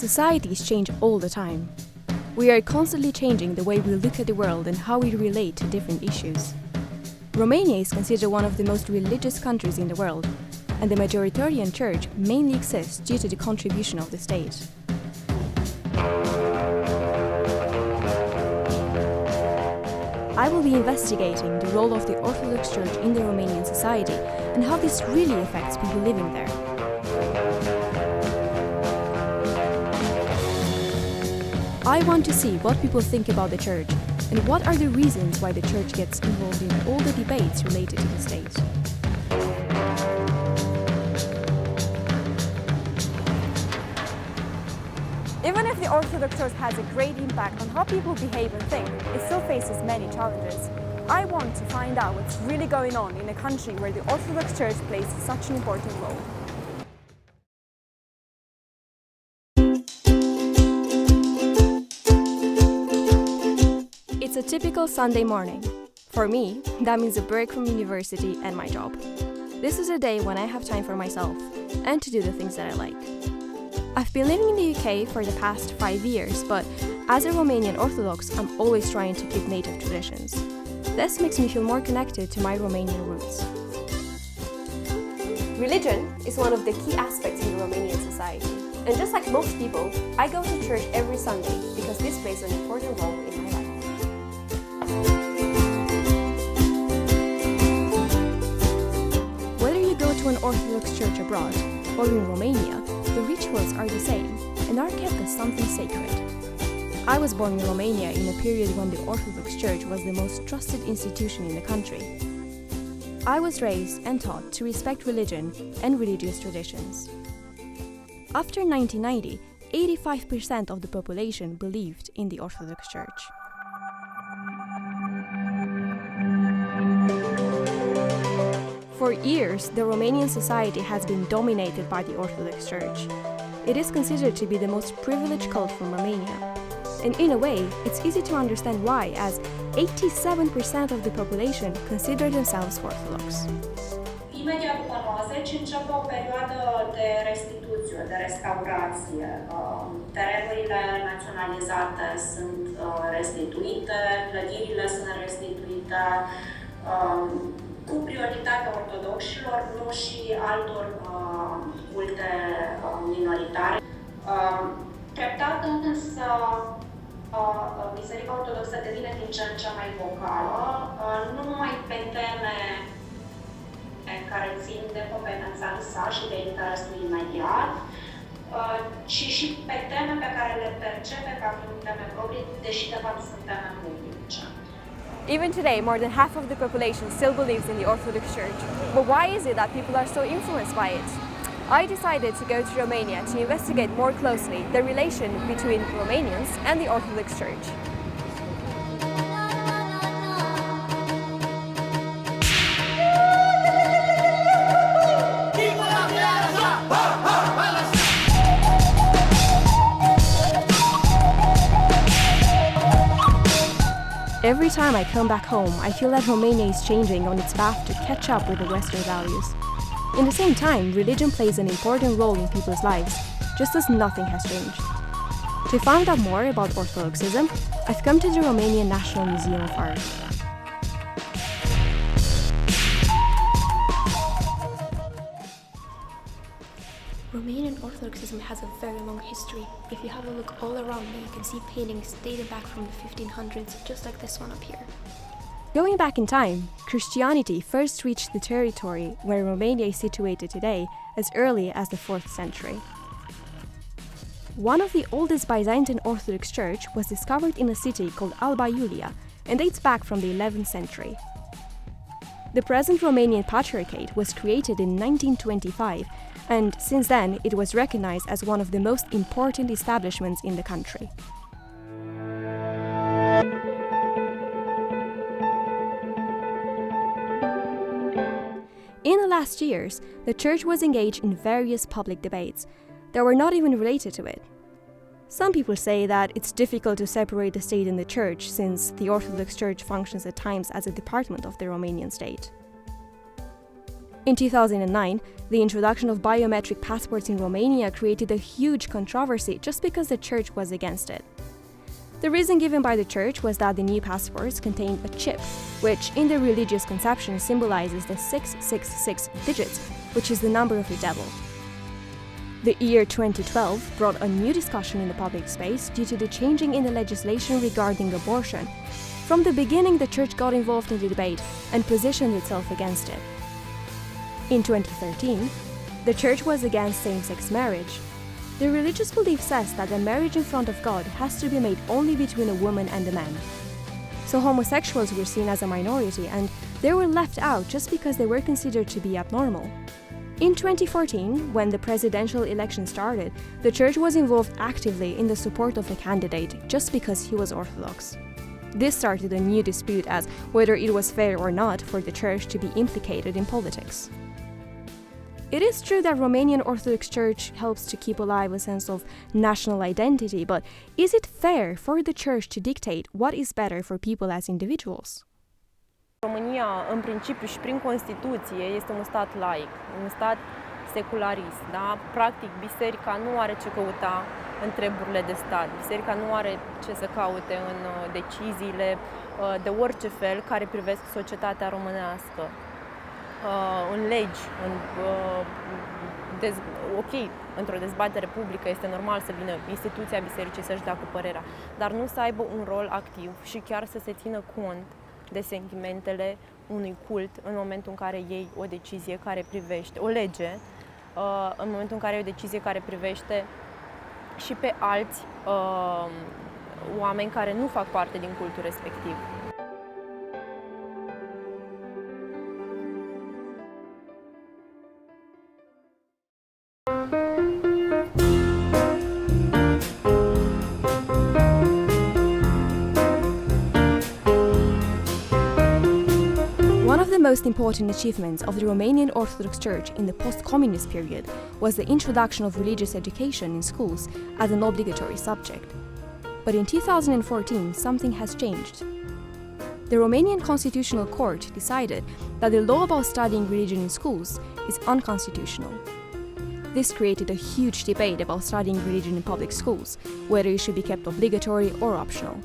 Societies change all the time. We are constantly changing the way we look at the world and how we relate to different issues. Romania is considered one of the most religious countries in the world, and the majoritarian church mainly exists due to the contribution of the state. I will be investigating the role of the Orthodox Church in the Romanian society and how this really affects people living there. I want to see what people think about the church and what are the reasons why the church gets involved in all the debates related to the state. Even if the Orthodox Church has a great impact on how people behave and think, it still faces many challenges. I want to find out what's really going on in a country where the Orthodox Church plays such an important role. It's a typical Sunday morning. For me, that means a break from university and my job. This is a day when I have time for myself and to do the things that I like. I've been living in the UK for the past 5 years, but as a Romanian Orthodox, I'm always trying to keep native traditions. This makes me feel more connected to my Romanian roots. Religion is one of the key aspects in the Romanian society. And just like most people, I go to church every Sunday because this plays an important role in my life. Whether you go to an Orthodox church abroad or in Romania, the rituals are the same and are kept as something sacred. I was born in Romania in a period when the Orthodox Church was the most trusted institution in the country. I was raised and taught to respect religion and religious traditions. After 1990, 85% of the population believed in the Orthodox Church. For years, the Romanian society has been dominated by the Orthodox Church. It is considered to be the most privileged cult from Romania. And in a way, it's easy to understand why, as 87% of the population consider themselves Orthodox. Imediat după 90 începe o perioadă de restituție, de restaurație. Terenurile naționalizate sunt restituite, clădirile sunt restituite, cu prioritate ortodoxilor, nu și altor culte minoritare. Treptat însă, Biserica Ortodoxă devine din ce în ce mai vocală, nu numai pe teme care țin de competența sa și de interesul imediat, ci și pe teme pe care le percepe ca fiind teme proprii, deși de fapt sunt teme publice. Even today, more than half of the population still believes in the Orthodox Church. But why is it that people are so influenced by it? I decided to go to Romania to investigate more closely the relation between Romanians and the Orthodox Church. Every time I come back home, I feel that Romania is changing on its path to catch up with the Western values. In the same time, religion plays an important role in people's lives, just as nothing has changed. To find out more about Orthodoxism, I've come to the Romanian National Museum of Art. Romanian Orthodoxism has a very long history. If you have a look all around me, you can see paintings dating back from the 1500s, just like this one up here. Going back in time, Christianity first reached the territory where Romania is situated today as early as the 4th century. One of the oldest Byzantine Orthodox church was discovered in a city called Alba Iulia and dates back from the 11th century. The present Romanian Patriarchate was created in 1925, and since then it was recognized as one of the most important establishments in the country. In the last years, the church was engaged in various public debates that were not even related to it. Some people say that it's difficult to separate the state and the church, since the Orthodox Church functions at times as a department of the Romanian state. In 2009, the introduction of biometric passports in Romania created a huge controversy just because the church was against it. The reason given by the church was that the new passports contained a chip, which in the religious conception symbolizes the 666 digits, which is the number of the devil. The year 2012 brought a new discussion in the public space due to the changing in the legislation regarding abortion. From the beginning, the church got involved in the debate and positioned itself against it. In 2013, the church was against same-sex marriage. The religious belief says that the marriage in front of God has to be made only between a woman and a man. So homosexuals were seen as a minority and they were left out just because they were considered to be abnormal. In 2014, when the presidential election started, the church was involved actively in the support of a candidate just because he was Orthodox. This started a new dispute as whether it was fair or not for the church to be implicated in politics. It is true that Romanian Orthodox Church helps to keep alive a sense of national identity, but is it fair for the church to dictate what is better for people as individuals? România, în principiu și prin Constituție, este un stat laic, un stat secularist. Da? Practic, biserica nu are ce căuta în treburile de stat. Biserica nu are ce să caute în deciziile de orice fel care privesc societatea românească. În legi, într-o dezbatere publică este normal să vină instituția bisericii să-și dea cu părerea, dar nu să aibă un rol activ și chiar să se țină cont de sentimentele unui cult în momentul în care iei o decizie care privește, o lege, în momentul în care iei o decizie care privește și pe alți oameni care nu fac parte din cultul respectiv. The most important achievements of the Romanian Orthodox Church in the post-communist period was the introduction of religious education in schools as an obligatory subject. But in 2014, something has changed. The Romanian Constitutional Court decided that the law about studying religion in schools is unconstitutional. This created a huge debate about studying religion in public schools, whether it should be kept obligatory or optional.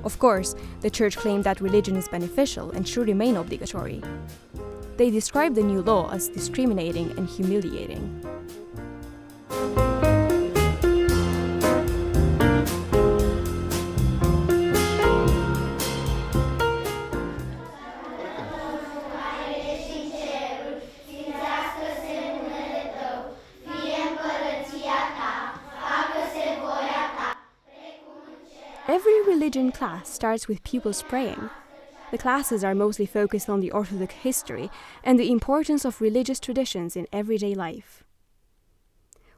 Of course, the church claimed that religion is beneficial and should remain obligatory. They described the new law as discriminating and humiliating. Every religion class starts with pupils praying. The classes are mostly focused on the Orthodox history and the importance of religious traditions in everyday life.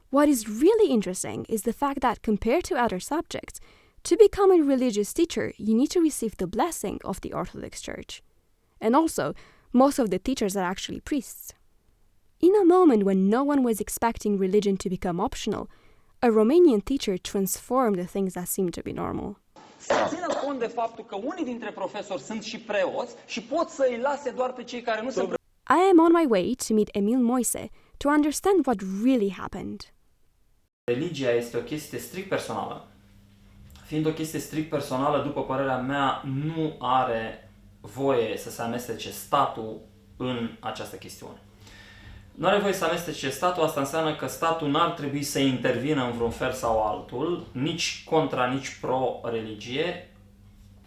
What is really interesting is the fact that compared to other subjects, to become a religious teacher, you need to receive the blessing of the Orthodox Church. And also, most of the teachers are actually priests. In a moment when no one was expecting religion to become optional, a Romanian teacher transformed the things that seemed to be normal. Să țină cont de faptul că unii dintre profesori sunt și preoți și pot să îi lase doar pe cei care nu sunt. I am on my way to meet Emil Moise to understand what really happened. Religia este o chestie strict personală. Fiind o chestie strict personală, după părerea mea, nu are voie să se amestece statul în această chestiune. Nu are voie să amestece statul, asta înseamnă că statul n-ar trebui să intervină în vreun fel sau altul, nici contra, nici pro-religie,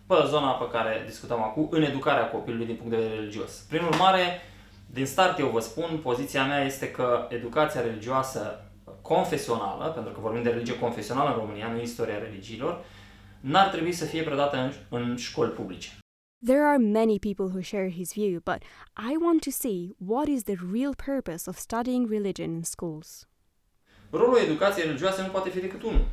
pe zona pe care discutăm acum, în educarea copilului din punct de vedere religios. Prin urmare, din start eu vă spun, poziția mea este că educația religioasă confesională, pentru că vorbim de religie confesională în România, nu istoria religiilor, n-ar trebui să fie predată în școli publice. There are many people who share his view, but I want to see what is the real purpose of studying religion in schools. Rolul educației religioase nu poate fi decât unul.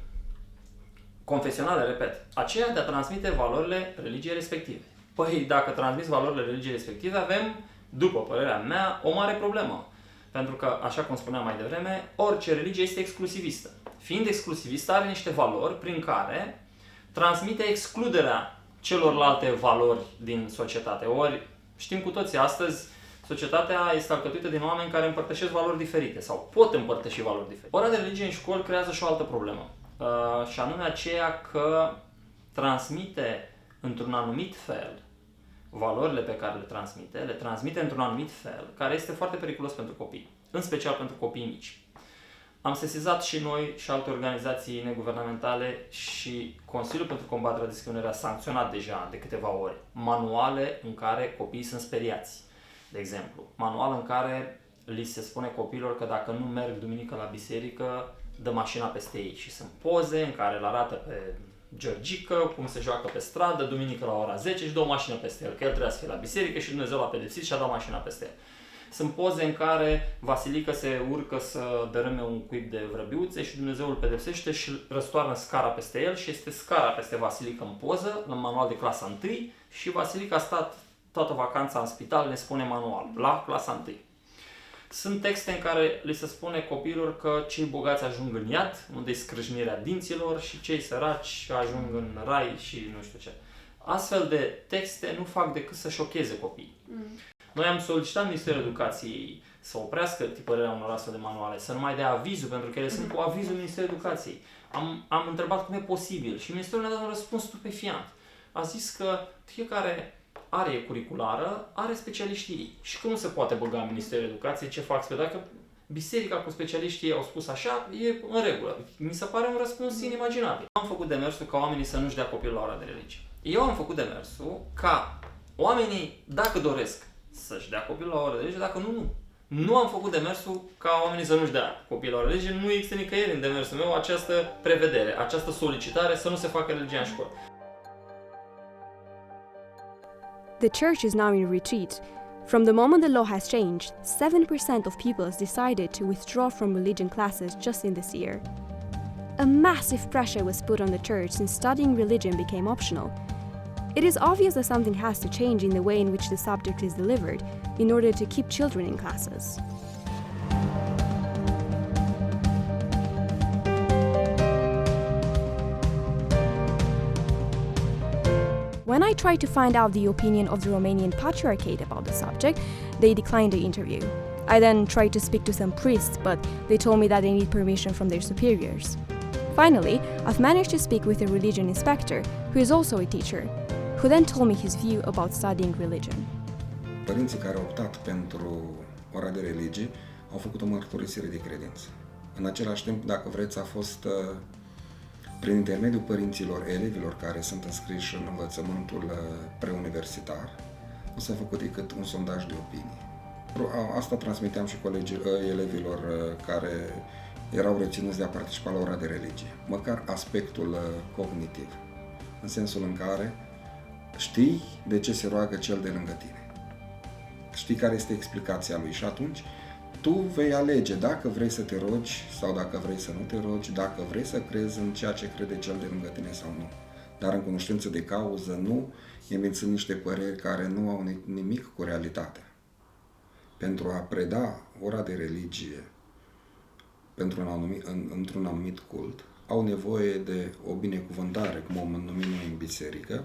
Confesionale, repet, aceea de a transmite valorile religiei respective. Păi, dacă transmiți valorile religiei respective, avem, după părerea mea, o mare problemă. Pentru că, așa cum spuneam mai devreme, orice religie este exclusivistă. Fiind exclusivistă, are niște valori prin care transmite excluderea celorlalte valori din societate. Ori știm cu toții astăzi Societatea este alcătuită din oameni care împărtășesc valori diferite sau pot împărtăși valori diferite. Ora de religie în școli creează și o altă problemă, și anume aceea că transmite într-un anumit fel valorile pe care le transmite într-un anumit fel, care este foarte periculos pentru copii, în special pentru copiii mici. Am sesizat și noi și alte organizații neguvernamentale și Consiliul pentru combaterea discriminării a sancționat deja de câteva ori manuale în care copiii sunt speriați. De exemplu, manual în care li se spune copiilor că dacă nu merg duminică la biserică, dă mașina peste ei. Și sunt poze în care îl arată pe Georgică cum se joacă pe stradă, duminică la ora 10 și dă o mașină peste el, că el trebuia să fie la biserică și Dumnezeu l-a pedepsit și a dat mașina peste el. Sunt poze în care Vasilică se urcă să dărâme un cuib de vrăbiuțe și Dumnezeu îl pedepsește și răstoarnă scara peste el și este scara peste Vasilică în poză, în manual de clasa 1 și Vasilică a stat toată vacanța în spital, ne spune manual, la clasa 1. Sunt texte în care li se spune copiilor că cei bogați ajung în iad, unde e scrâșnirea dinților, și cei săraci ajung în rai și nu știu ce. Astfel de texte nu fac decât să șocheze copiii. Noi am solicitat Ministerul Educației să oprească tipărirea unor astfel de manuale, să nu mai dea avizul, pentru că ele sunt cu avizul Ministerului Educației. Am întrebat cum e posibil și Ministerul ne-a dat un răspuns stupefiant. A zis că fiecare arie curriculară are specialiștii ei și că nu se poate băga în Ministerul Educației ce fac spre dacă biserica cu specialiștii ei au spus așa, e în regulă. Mi se pare un răspuns inimaginabil. Am făcut demersul ca oamenii să nu-și dea copilul la ora de religie. Eu am făcut demersul ca oamenii, dacă doresc, să-și dea copilul la ora de religie, dacă nu. Nu am făcut demersul ca oamenii să nu-și dea copilul la ora de religie. Nu există nicăieri în demersul meu această prevedere, această solicitare să nu se facă religia în școală. The church is now in retreat. From the moment the law has changed, 7% of pupils decided to withdraw from religion classes just in this year. A massive pressure was put on the church since studying religion became optional. It is obvious that something has to change in the way in which the subject is delivered in order to keep children in classes. When I tried to find out the opinion of the Romanian Patriarchate about the subject, they declined the interview. I then tried to speak to some priests, but they told me that they need permission from their superiors. Finally, I've managed to speak with a religion inspector, who is also a teacher, who then told me his view about studying religion. Părinții care au optat pentru ora de religie au făcut o mărturisire de credință. În același timp, dacă vreți, a fost prin intermediul părinților elevilor care sunt înscriși în învățământul preuniversitar, nu s-a făcut decât un sondaj de opinie. Asta transmiteam și elevilor care erau reținuți de a participa la ora de religie, măcar aspectul cognitiv, în sensul în care știi de ce se roagă cel de lângă tine, știi care este explicația lui și atunci tu vei alege dacă vrei să te rogi sau dacă vrei să nu te rogi, dacă vrei să crezi în ceea ce crede cel de lângă tine sau nu. Dar în cunoștință de cauză, nu emițând niște păreri care nu au nimic cu realitatea. Pentru a preda ora de religie într-un anumit cult, au nevoie de o binecuvântare, cum o numim noi în biserică,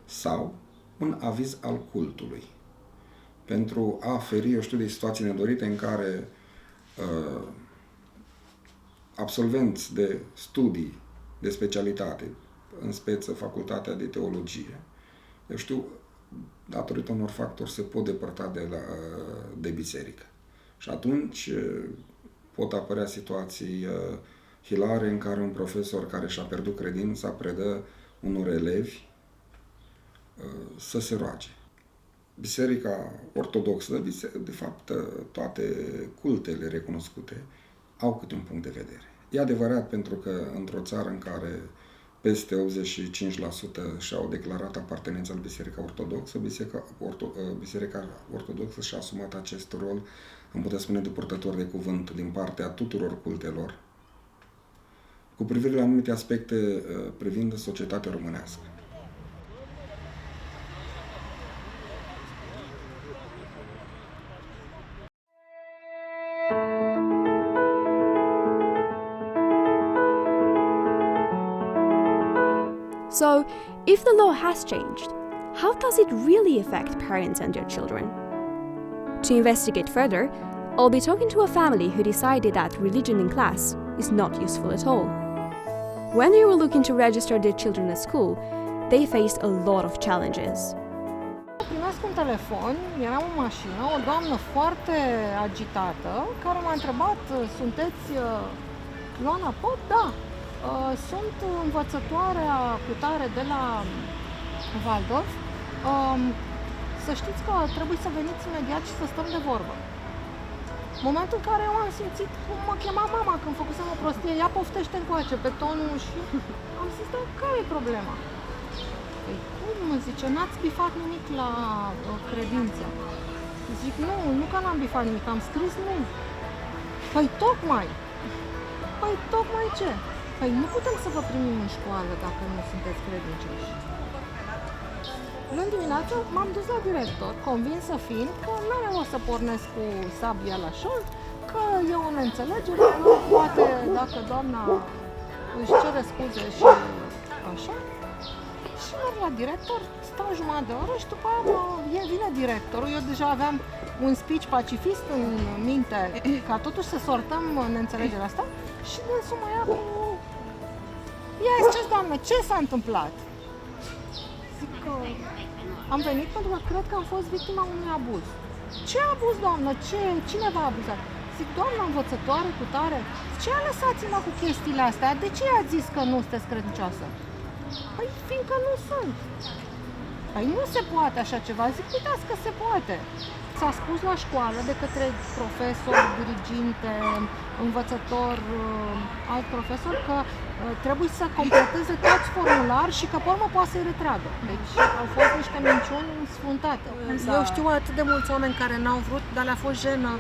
sau un aviz al cultului. Pentru a feri, de situații nedorite în care absolvenți de studii de specialitate, în speță facultatea de teologie, datorită unor factori se pot depărta de biserică. Și atunci pot apărea situații hilare în care un profesor care și-a pierdut credința predă unor elevi să se roage. Biserica ortodoxă, de fapt, toate cultele recunoscute au câte un punct de vedere. E adevărat pentru că într-o țară în care peste 85% și-au declarat apartenența la Biserica Ortodoxă, Biserica Ortodoxă și-a asumat acest rol, am putea spune, de purtător de cuvânt din partea tuturor cultelor, cu privire la anumite aspecte privind societatea românească. So, if the law has changed, how does it really affect parents and their children? To investigate further, I'll be talking to a family who decided that religion in class is not useful at all. When they were looking to register their children at school, they faced a lot of challenges. Primesc un telefon, eram în mașină, o doamnă foarte agitată, care m-a întrebat, sunteți Ioana Pop? Da, sunt învățătoarea cutare de la Waldorf. Să știți că trebuie să veniți imediat și să stăm de vorbă. Momentul în care eu am simțit cum mă chema mama când făcusem o prostie, ea poftește încoace pe tonul și am zis, da, care e problema? Păi cum, zice, n-ați bifat nimic la credință? Zic, nu că n-am bifat nimic, am scris nu. Păi tocmai ce? Păi nu putem să vă primim în școală dacă nu sunteți credincioși. Luni dimineață m-am dus la director, convinsă fiind că n-are rost să pornesc cu sabia la șold, că e o neînțelegere, poate dacă doamna își cere scuze și așa. Și merg la director, stau jumătate de oră și după aia vine directorul. Eu deja aveam un speech pacifist în minte ca totuși să sortăm neînțelegerea asta și dânsul mă ia cu... Ia ziceți, doamnă, ce s-a întâmplat? Zic că am venit pentru că cred că am fost victima unui abuz. Ce abuz, doamnă? Cine v-a abuzat? Zic, doamna învățătoare cu tare, ce a lăsați-mă cu chestiile astea? De ce a zis că nu sunteți credincioasă? Păi, fiindcă nu sunt. Păi nu se poate așa ceva. Zic, uitați că se poate. S-a spus la școală de către profesor, diriginte, învățător, alt profesor că trebuie să completeze toți formulari și că pe urmă poate să-i retragă. Deci au fost niște minciuni sfruntate. Eu știu atât de mulți oameni care n-au vrut, dar le-a fost jenă,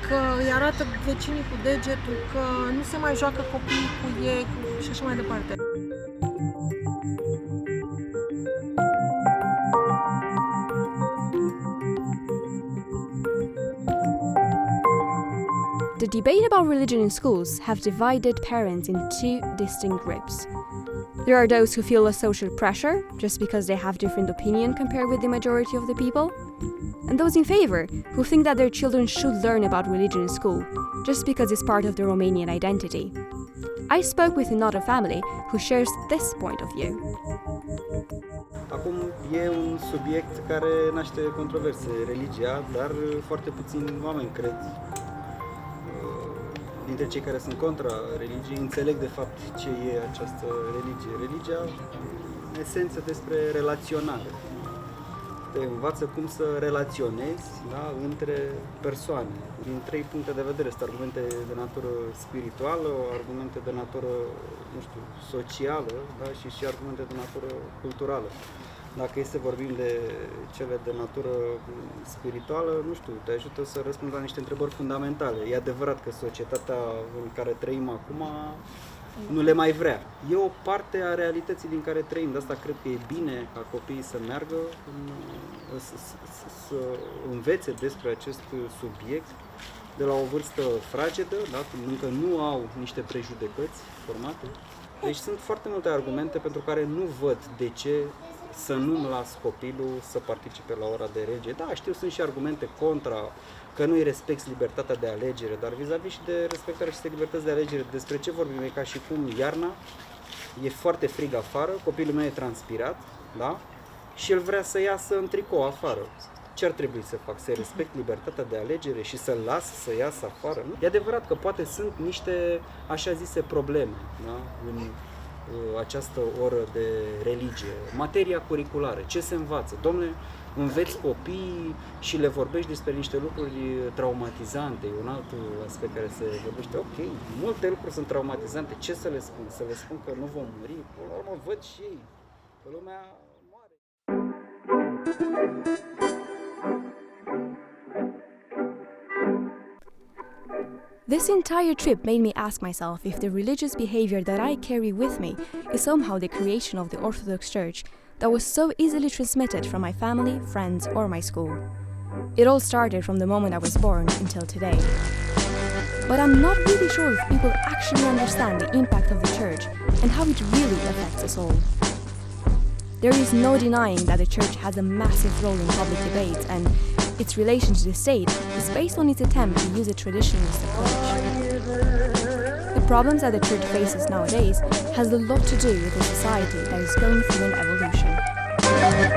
că îi arată vecinii cu degetul, că nu se mai joacă copiii cu ei și așa mai departe. The debate about religion in schools have divided parents into two distinct groups. There are those who feel a social pressure just because they have different opinion compared with the majority of the people, and those in favor who think that their children should learn about religion in school just because it's part of their Romanian identity. I spoke with another family who shares this point of view. Acum e un subiect care naște controverse, religia, dar foarte puțini oameni cred. Dintre cei care sunt contra religiei, înțeleg de fapt ce e această religie. Religia, în esență, despre relaționare. Te învață cum să relaționezi, da, între persoane. Din 3 puncte de vedere, sunt argumente de natură spirituală, argumente de natură, nu știu, socială, da, și argumente de natură culturală. Dacă e să vorbim de cele de natură spirituală, nu știu, te ajută să răspunzi la niște întrebări fundamentale. E adevărat că societatea în care trăim acum nu le mai vrea. E o parte a realității din care trăim, de asta cred că e bine ca copiii să meargă, să învețe despre acest subiect de la o vârstă fragedă, da? Încă nu au niște prejudecăți formate. Deci sunt foarte multe argumente pentru care nu văd de ce să nu-mi las copilul să participe la ora de religie. Da, știu, sunt și argumente contra, că nu îi respecti libertatea de alegere, dar vis-a-vis și de respectarea și de libertăți de alegere, despre ce vorbim? E ca și cum iarna, e foarte frig afară, copilul meu e transpirat, da? Și el vrea să iasă în tricou afară. Ce ar trebui să fac? Să respect libertatea de alegere și să-l las să iasă afară? Nu? E adevărat că poate sunt niște așa zise probleme, da? În această oră de religie. Materia curriculară, ce se învață? Dom'le, înveți copiii și le vorbești despre niște lucruri traumatizante, e un alt aspect care se vorbește. Ok, multe lucruri sunt traumatizante, ce să le spun? Să le spun că nu vom muri? Până la urmă văd și ei că lumea moare. This entire trip made me ask myself if the religious behavior that I carry with me is somehow the creation of the Orthodox Church that was so easily transmitted from my family, friends, or my school. It all started from the moment I was born until today. But I'm not really sure if people actually understand the impact of the Church and how it really affects us all. There is no denying that the Church has a massive role in public debates, and Its relation to the state is based on its attempt to use a traditionalist approach. The problems that the church faces nowadays has a lot to do with a society that is going through an evolution.